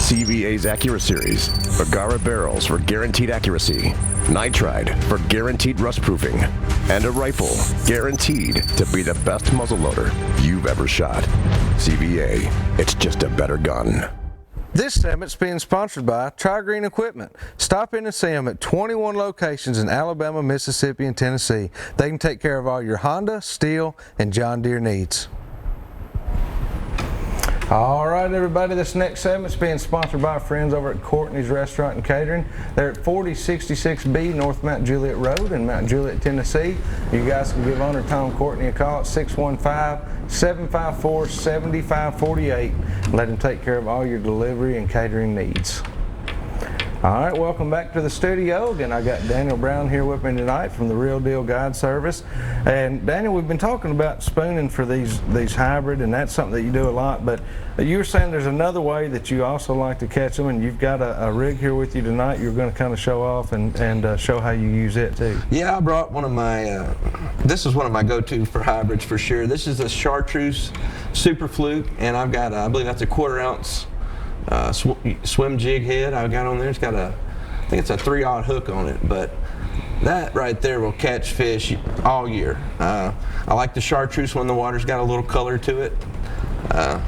CVA's AccuraSeries, Bagara barrels for guaranteed accuracy, nitride for guaranteed rust proofing, and a rifle guaranteed to be the best muzzleloader you've ever shot. CVA, it's just a better gun. This segment's being sponsored by Tri-Green Equipment. Stop in and see them at 21 locations in Alabama, Mississippi, and Tennessee. They can take care of all your Honda, Steel, and John Deere needs. All right, everybody, this next segment's being sponsored by our friends over at Courtney's Restaurant and Catering. They're at 4066B North Mount Juliet Road in Mount Juliet, Tennessee. You guys can give owner Tom Courtney a call at 615-754-7548. Let him take care of all your delivery and catering needs. All right, welcome back to the studio. Again, I got Daniel Brown here with me tonight from the Real Deal Guide Service. And Daniel, we've been talking about spooning for these hybrid, and that's something that you do a lot. But you were saying there's another way that you also like to catch them, and you've got a rig here with you tonight. You're going to kind of show off and show how you use it too. Yeah, I brought one of my. This is one of my go-to for hybrids for sure. This is a Chartreuse Super Fluke, and I've got I believe that's a 1/4 ounce. Swim jig head I've got on there. It's got I think it's a 3/0 hook on it, but that right there will catch fish all year. I like the Chartreuse when the water's got a little color to it. I'll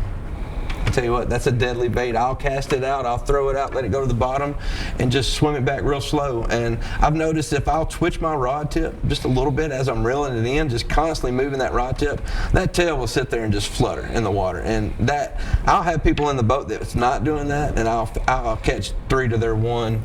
tell you what, that's a deadly bait. I'll cast it out, I'll throw it out, let it go to the bottom, and just swim it back real slow. And I've noticed if I'll twitch my rod tip just a little bit as I'm reeling it in, just constantly moving that rod tip, that tail will sit there and just flutter in the water. And that, I'll have people in the boat that's not doing that, and I'll catch 3 to their 1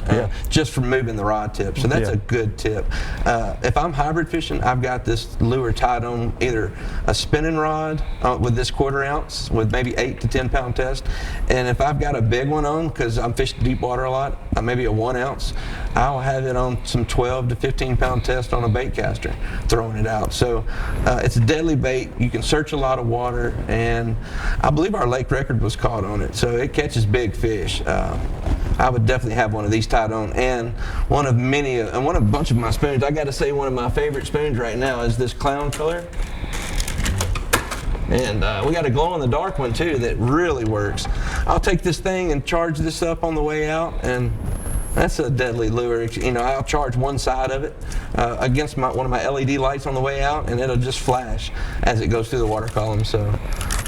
just from moving the rod tip. So that's a good tip. If I'm hybrid fishing, I've got this lure tied on either a spinning rod with this 1/4 ounce with maybe 8 to 10 pound test, and if I've got a big one on, because I'm fishing deep water a lot, maybe a 1 ounce, I'll have it on some 12 to 15 pound test on a bait caster, throwing it out. So it's a deadly bait. You can search a lot of water, and I believe our lake record was caught on it, so it catches big fish. I would definitely have one of these tied on, and one of a bunch of my spoons. I got to say, one of my favorite spoons right now is this clown color. And we got a glow-in-the-dark one too that really works. I'll take this thing and charge this up on the way out, and that's a deadly lure. You know, I'll charge one side of it against one of my LED lights on the way out, and it'll just flash as it goes through the water column. So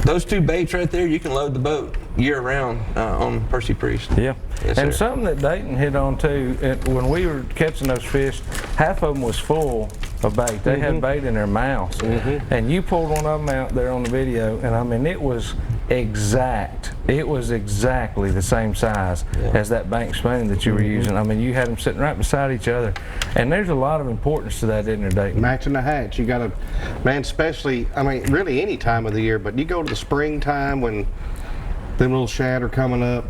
those 2 baits right there, you can load the boat year-round on Percy Priest. Yeah, yes, and sir. something that Dayton hit on too, when we were catching those fish, half of them was full of bait. They had bait in their mouths, and you pulled one of them out there on the video, and I mean, it was exact. It was exactly the same size as that bank spoon that you were using. I mean, you had them sitting right beside each other, and there's a lot of importance to that, isn't there, Dayton? Matching the hatch. You got to, man, especially, I mean, really any time of the year, but you go to the springtime when them little shad are coming up,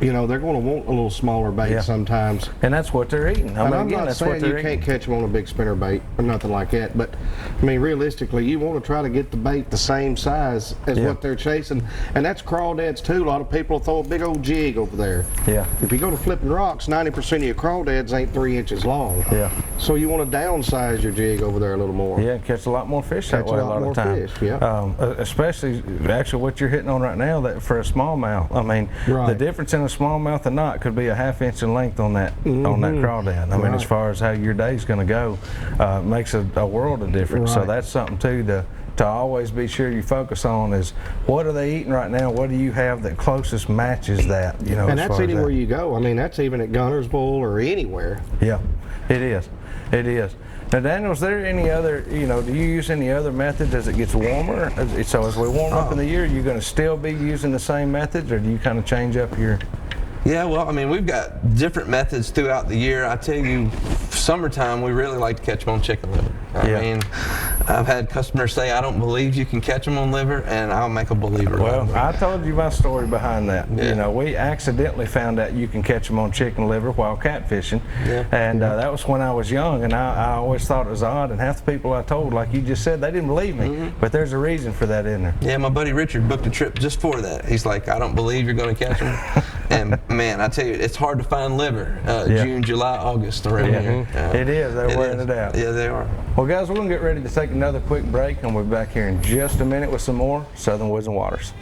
you know, they're going to want a little smaller bait sometimes. And that's what they're eating. And I'm not saying you can't catch them on a big spinner bait or nothing like that, but I mean, realistically, you want to try to get the bait the same size as what they're chasing, and that's crawdads too. A lot of people throw a big old jig over there. Yeah. If you go to flipping rocks, 90% of your crawdads ain't 3 inches long. Yeah. So you want to downsize your jig over there a little more. Yeah, catch a lot more fish that way a lot of times. Especially, actually, what you're hitting on right now, that for a smallmouth. I mean, the difference in a smallmouth and not could be a ½ inch in length on that crawdad. I mean, as far as how your day's going to go, makes a world of difference. So that's something too to always be sure you focus on is what are they eating right now? What do you have that closest matches that? You know, and that's anywhere you go. I mean, that's even at Gunnersville or anywhere. Yeah, it is. It is. Now, Daniel, is there any other, you know, do you use any other methods as it gets warmer? So as we warm up in the year, are you going to still be using the same methods, or do you kind of change up your? Yeah, well, I mean, we've got different methods throughout the year. I tell you, summertime, we really like to catch them on chicken liver. I mean, I've had customers say, I don't believe you can catch them on liver, and I'll make a believer. Well, I told you my story behind that. You know, we accidentally found out you can catch them on chicken liver while catfishing, and that was when I was young, and I always thought it was odd, and half the people I told, like you just said, they didn't believe me, but there's a reason for that, isn't there? Yeah, my buddy Richard booked a trip just for that. He's like, I don't believe you're going to catch them. And man, I tell you, it's hard to find liver June, July, August around here. It is. They're wearing it out. Yeah, they are. Well, guys, we're going to get ready to take another quick break, and we'll be back here in just a minute with some more Southern Woods and Waters.